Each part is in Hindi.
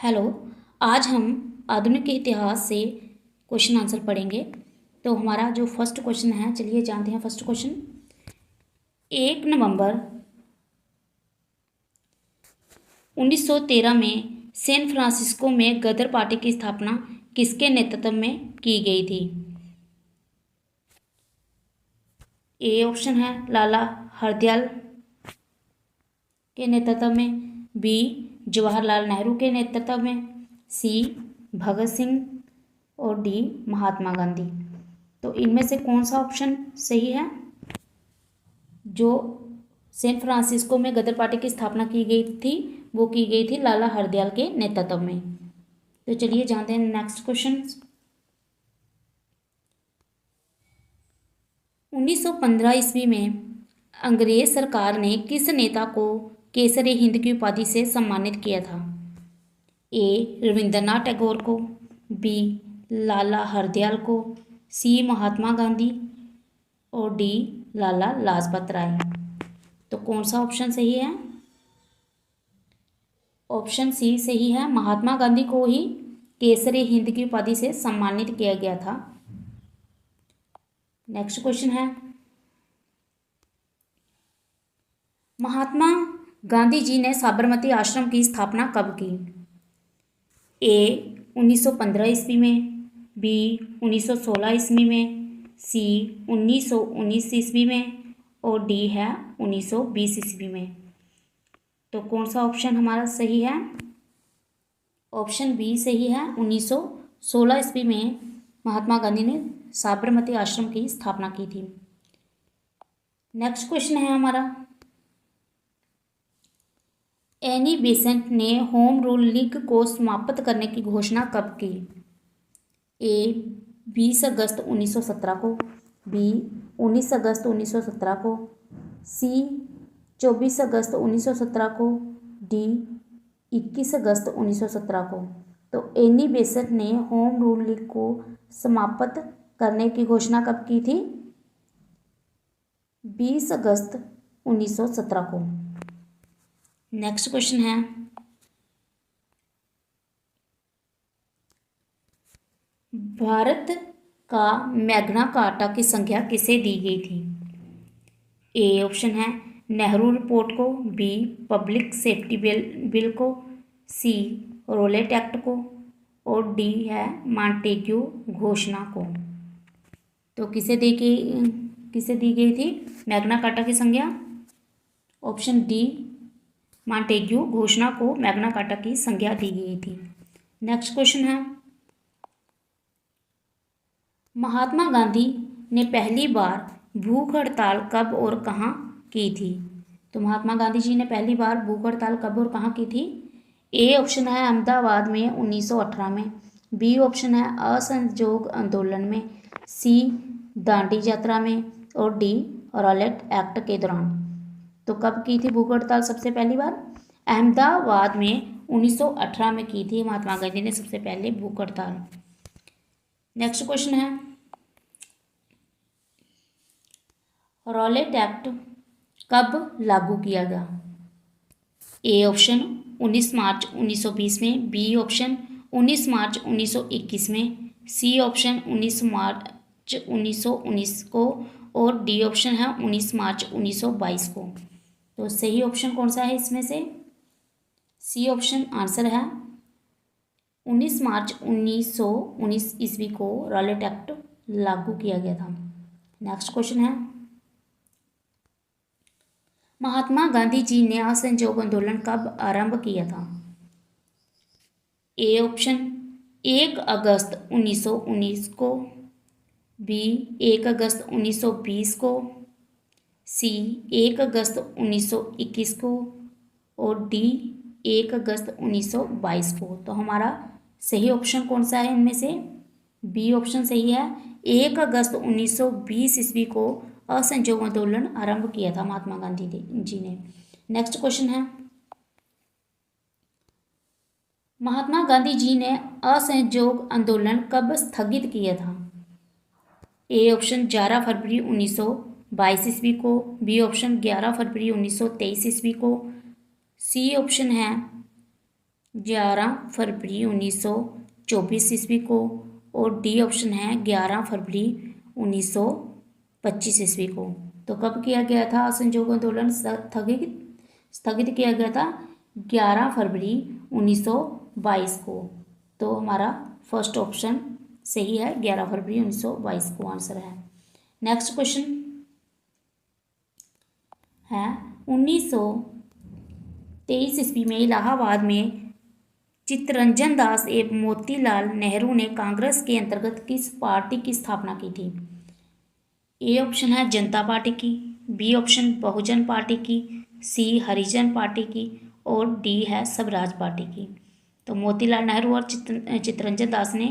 हेलो। आज हम आधुनिक इतिहास से क्वेश्चन आंसर पढ़ेंगे। तो हमारा जो फर्स्ट क्वेश्चन है, चलिए जानते हैं फर्स्ट क्वेश्चन। 1 नवंबर 1913 में सैन फ्रांसिस्को में गदर पार्टी की स्थापना किसके नेतृत्व में की गई थी? ए ऑप्शन है लाला हरदयाल के नेतृत्व में, बी जवाहरलाल नेहरू के नेतृत्व में, सी भगत सिंह और डी महात्मा गांधी। तो इनमें से कौन सा ऑप्शन सही है? जो सैन फ्रांसिस्को में गदर पार्टी की स्थापना की गई थी वो की गई थी लाला हरदयाल के नेतृत्व में। तो चलिए जानते हैं नेक्स्ट क्वेश्चन। 1915 ईस्वी में अंग्रेज सरकार ने किस नेता को केसरी हिंद की उपाधि से सम्मानित किया था? ए रविंद्रनाथ टैगोर को, बी लाला हरदयाल को, सी महात्मा गांधी और डी लाला लाजपत राय। तो कौन सा ऑप्शन सही है? ऑप्शन सी सही है। महात्मा गांधी को ही केसरी हिंद की उपाधि से सम्मानित किया गया था। नेक्स्ट क्वेश्चन है, महात्मा गांधी जी ने साबरमती आश्रम की स्थापना कब की? ए 1915 ईस्वी में, बी 1916 ईस्वी में, सी 1919 ईस्वी में और डी है 1920 ईस्वी में। तो कौन सा ऑप्शन हमारा सही है? ऑप्शन बी सही है। 1916 ईस्वी में महात्मा गांधी ने साबरमती आश्रम की स्थापना की थी। नेक्स्ट क्वेश्चन है हमारा, एनी बेसेंट ने होम रूल लीग को समाप्त करने की घोषणा कब की? ए 20 अगस्त 1917 को, बी 19 अगस्त 1917 को, सी 24 अगस्त 1917 को, डी 21 अगस्त 1917 को। तो एनी बेसेंट ने होम रूल लीग को समाप्त करने की घोषणा कब की थी? 20 अगस्त 1917 को। नेक्स्ट क्वेश्चन है, भारत का मैग्ना कार्टा की संख्या किसे दी गई थी? ए ऑप्शन है नेहरू रिपोर्ट को, बी पब्लिक सेफ्टी बिल को, सी रोलेट एक्ट को और डी है मॉन्टेग्यू घोषणा को। तो किसे दी गई थी मैग्ना कार्टा की संज्ञा? ऑप्शन डी मॉन्टेग्यू घोषणा को मैग्ना कार्टा की संज्ञा दी गई थी। नेक्स्ट क्वेश्चन है, महात्मा गांधी ने पहली बार भूख हड़ताल कब और कहाँ की थी? तो महात्मा गांधी जी ने पहली बार भूख हड़ताल कब और कहाँ की थी? ए ऑप्शन है अहमदाबाद में 1918 में, बी ऑप्शन है असहयोग आंदोलन में, सी दांडी यात्रा में और डी रॉलेट एक्ट के दौरान। तो कब की थी भूख हड़ताल सबसे पहली बार? अहमदाबाद में 1918 में की थी महात्मा गांधी ने सबसे पहले भूख हड़ताल। नेक्स्ट क्वेश्चन है, रॉलेट एक्ट कब लागू किया गया? ए ऑप्शन 19 मार्च 1920 में, बी ऑप्शन 19 मार्च 1921 में, सी ऑप्शन 19 मार्च 1919 को और डी ऑप्शन है 19 मार्च 1922 को। तो सही ऑप्शन कौन सा है इसमें से? सी ऑप्शन आंसर है। 19 मार्च 1919 ईस्वी को रॉलेट एक्ट लागू किया गया था। नेक्स्ट क्वेश्चन है, महात्मा गांधी जी ने असहयोग आंदोलन कब आरंभ किया था? ए ऑप्शन 1 अगस्त 1919 को, बी 1 अगस्त 1920 को, सी 1 अगस्त 1921 को और डी 1 अगस्त 1922 को। तो हमारा सही ऑप्शन कौन सा है इनमें से? बी ऑप्शन सही है। 1 अगस्त 1920 ईस्वी को असहयोग आंदोलन आरंभ किया था महात्मा गांधी जी ने। नेक्स्ट क्वेश्चन है, महात्मा गांधी जी ने असहयोग आंदोलन कब स्थगित किया था? ए ऑप्शन 11 फरवरी 1922 ईस्वी को, बी ऑप्शन 11 फरवरी 1923 ईस्वी को, सी ऑप्शन है 11 फरवरी 1924 ईस्वी को, और डी ऑप्शन है 11 फरवरी 1925 ईस्वी को। तो कब किया गया था असहयोग आंदोलन स्थगित किया गया था? 11 फरवरी 1922 को। तो हमारा फर्स्ट ऑप्शन सही है, 11 फरवरी 1922 को आंसर है। नेक्स्ट क्वेश्चन है 1923 ईस्वी में इलाहाबाद में चित्तरंजन दास एवं मोतीलाल नेहरू ने कांग्रेस के अंतर्गत किस पार्टी की स्थापना की थी? ए ऑप्शन है जनता पार्टी की, बी ऑप्शन बहुजन पार्टी की, सी हरिजन पार्टी की, और डी है स्वराज पार्टी की। तो मोतीलाल नेहरू और चित्तरंजन दास ने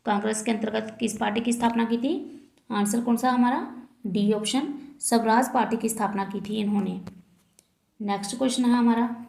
कांग्रेस के अंतर्गत किस पार्टी की स्थापना की थी? आंसर कौन सा हमारा? डी ऑप्शन स्वराज पार्टी की स्थापना की थी इन्होंने। नेक्स्ट क्वेश्चन है हमारा,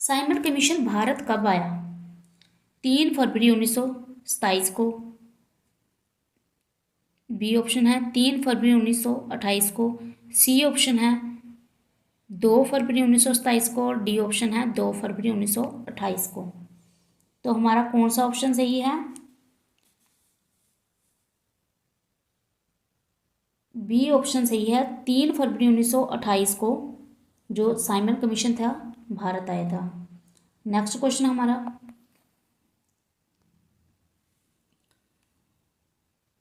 साइमन कमीशन भारत कब आया? 3 फरवरी 1927 को, बी ऑप्शन है 3 फरवरी 1928 को, सी ऑप्शन है 2 फरवरी 1927 को, और डी ऑप्शन है 2 फरवरी 1928 को। तो हमारा कौन सा ऑप्शन सही है? बी ऑप्शन सही है, 3 फरवरी 1928 को जो साइमन कमीशन था भारत आया था। नेक्स्ट क्वेश्चन हमारा,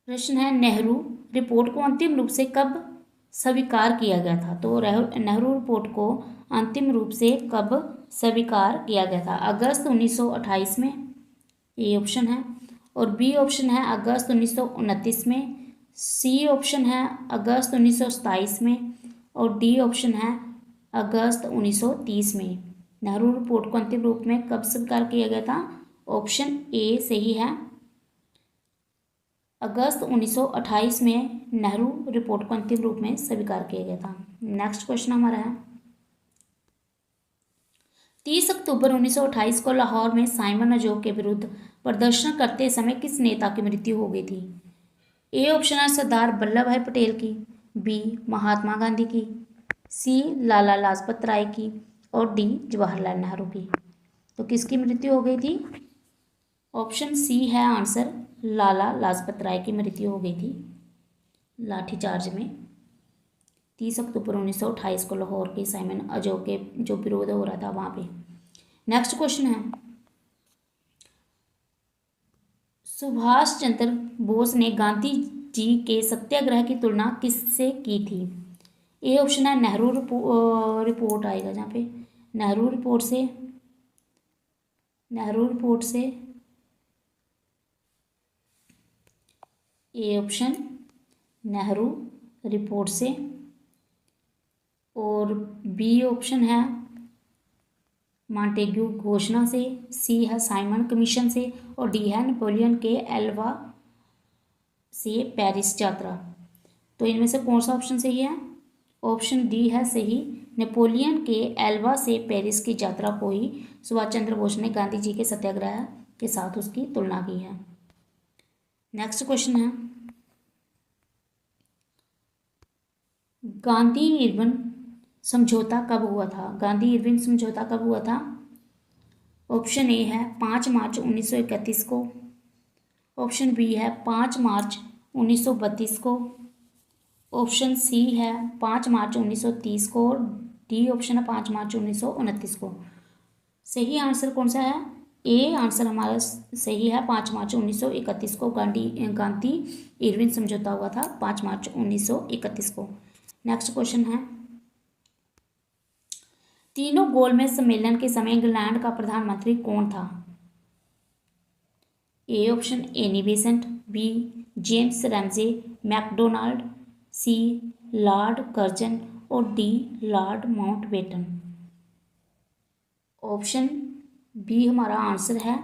प्रश्न है नेहरू रिपोर्ट को अंतिम रूप से कब स्वीकार किया गया था? तो नेहरू रिपोर्ट को अंतिम रूप से कब स्वीकार किया गया था? अगस्त 1928 में, ए ऑप्शन है, और बी ऑप्शन है अगस्त 1929 में, सी ऑप्शन है अगस्त 1927 में, और डी ऑप्शन है अगस्त 1930 में। नेहरू रिपोर्ट को अंतिम रूप में कब स्वीकार किया गया था? ऑप्शन ए सही है, अगस्त 1928 में नेहरू रिपोर्ट को अंतिम रूप में स्वीकार किया गया था। नेक्स्ट क्वेश्चन हमारा है, 30 अक्टूबर 1928 को लाहौर में साइमन अजोग के विरुद्ध प्रदर्शन करते समय किस नेता की मृत्यु हो गई थी? ए ऑप्शन है सरदार वल्लभ भाई पटेल की, बी महात्मा गांधी की, सी लाला लाजपत राय की, और डी जवाहरलाल नेहरू की। तो किसकी मृत्यु हो गई थी? ऑप्शन सी है आंसर, लाला लाजपत राय की मृत्यु हो गई थी लाठीचार्ज में 30 अक्टूबर 1928 को लाहौर के साइमन अजोग के जो विरोध हो रहा था वहाँ पे। नेक्स्ट क्वेश्चन है, सुभाष चंद्र बोस ने गांधी जी के सत्याग्रह की तुलना किससे की थी? ए ऑप्शन है नेहरू रिपोर्ट आएगा जहाँ पे, नेहरू रिपोर्ट से ए ऑप्शन नेहरू रिपोर्ट से, और बी ऑप्शन है मॉन्टेग्यू घोषणा से, सी है साइमन कमीशन से, और डी है नेपोलियन के एल्वा से पेरिस यात्रा। तो इनमें से कौन सा ऑप्शन सही है? ऑप्शन डी है सही, नेपोलियन के एल्वा से पेरिस की यात्रा को ही सुभाष चंद्र बोस ने गांधी जी के सत्याग्रह के साथ उसकी तुलना की है। नेक्स्ट क्वेश्चन है, गांधी इरविन समझौता कब हुआ था? गांधी इरविन समझौता कब हुआ था? ऑप्शन ए है 5 मार्च 1931 को, ऑप्शन बी है 5 मार्च 1932 को, ऑप्शन सी है 5 मार्च 1930 को, और डी ऑप्शन है 5 मार्च 1929 को। सही आंसर कौन सा है? ए आंसर हमारा सही है, 5 मार्च 1931 को गांधी इरविन समझौता हुआ था 5 मार्च 1931 को। नेक्स्ट क्वेश्चन है, तीनों गोलमेज सम्मेलन के समय इंग्लैंड का प्रधानमंत्री कौन था? A option Annie Besant, B James Ramsay MacDonald, C Lord Curzon, और D Lord Mountbatten. Option B हमारा आंसर है,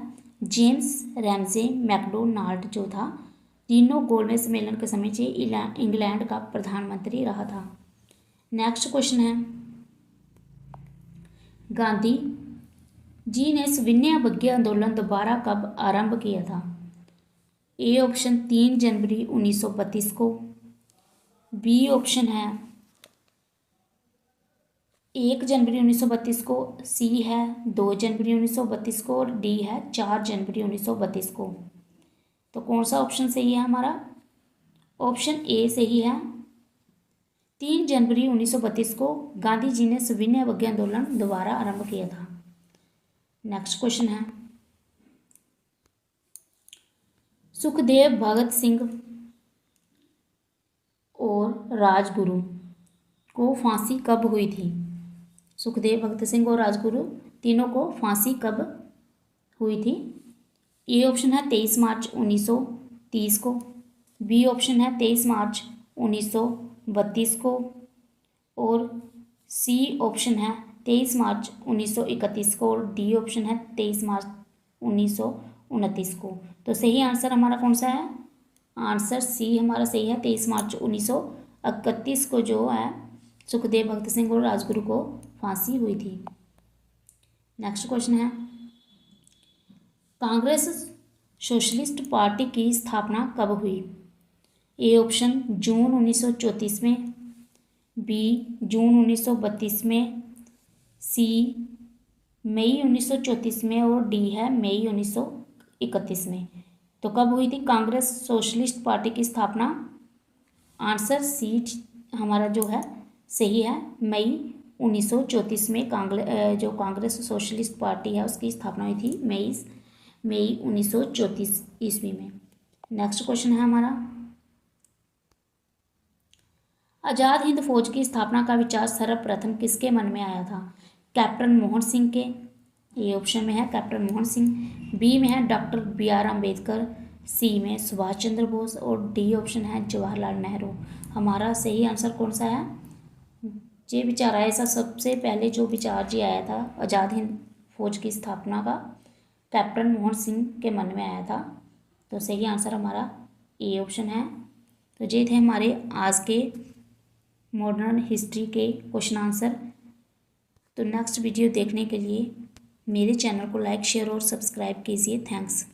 जेम्स रैमजे मैकडोनाल्ड जो था तीनों गोलमेज सम्मेलन के समय से इंग्लैंड का प्रधानमंत्री रहा था। नेक्स्ट क्वेश्चन है, गांधी जी ने सविनय अवज्ञा आंदोलन दोबारा कब आरंभ किया था? ए ऑप्शन 3 जनवरी 1932 को, बी ऑप्शन है 1 जनवरी 1932 को, सी है 2 जनवरी 1932 को और डी है 4 जनवरी 1932 को। तो कौन सा ऑप्शन सही है हमारा? ऑप्शन ए सही है। 3 जनवरी 1932 को गांधी जी ने सविनय अवज्ञा आंदोलन दोबारा आरंभ किया था। नेक्स्ट क्वेश्चन है, सुखदेव भगत सिंह और राजगुरु को फांसी कब हुई थी? सुखदेव, भगत सिंह और राजगुरु तीनों को फांसी कब हुई थी? ए ऑप्शन है 23 मार्च 1930 को, बी ऑप्शन है 23 मार्च 1932 को और सी ऑप्शन है 23 मार्च 1931 को और डी ऑप्शन है 23 मार्च 1929 को। तो सही आंसर हमारा कौन सा है? आंसर सी हमारा सही है। 23 मार्च 1931 को जो है सुखदेव, भगत सिंह और राजगुरु को फांसी हुई थी। नेक्स्ट क्वेश्चन है, कांग्रेस सोशलिस्ट पार्टी की स्थापना कब हुई? ए ऑप्शन जून 1934 में, बी जून 1932 में, सी मई 1934 में और डी है मई 1931 में। तो कब हुई थी कांग्रेस सोशलिस्ट पार्टी की स्थापना? आंसर सी हमारा जो है सही है। मई 1934 में जो कांग्रेस सोशलिस्ट पार्टी है उसकी स्थापना हुई थी मई 1934 ईस्वी में। नेक्स्ट क्वेश्चन है हमारा, आज़ाद हिंद फौज की स्थापना का विचार सर्वप्रथम किसके मन में आया था? कैप्टन मोहन सिंह के, ए ऑप्शन में है कैप्टन मोहन सिंह, बी में है डॉक्टर B.R. अम्बेडकर, सी में सुभाष चंद्र बोस और डी ऑप्शन है जवाहरलाल नेहरू। हमारा सही आंसर कौन सा है? ये विचार आया, ऐसा सबसे पहले जो विचार जी आया था आज़ाद हिंद फौज की स्थापना का कैप्टन मोहन सिंह के मन में आया था। तो सही आंसर हमारा ए ऑप्शन है। तो ये थे हमारे आज के मॉडर्न हिस्ट्री के क्वेश्चन आंसर। तो नेक्स्ट वीडियो देखने के लिए मेरे चैनल को लाइक, शेयर और सब्सक्राइब कीजिए। थैंक्स।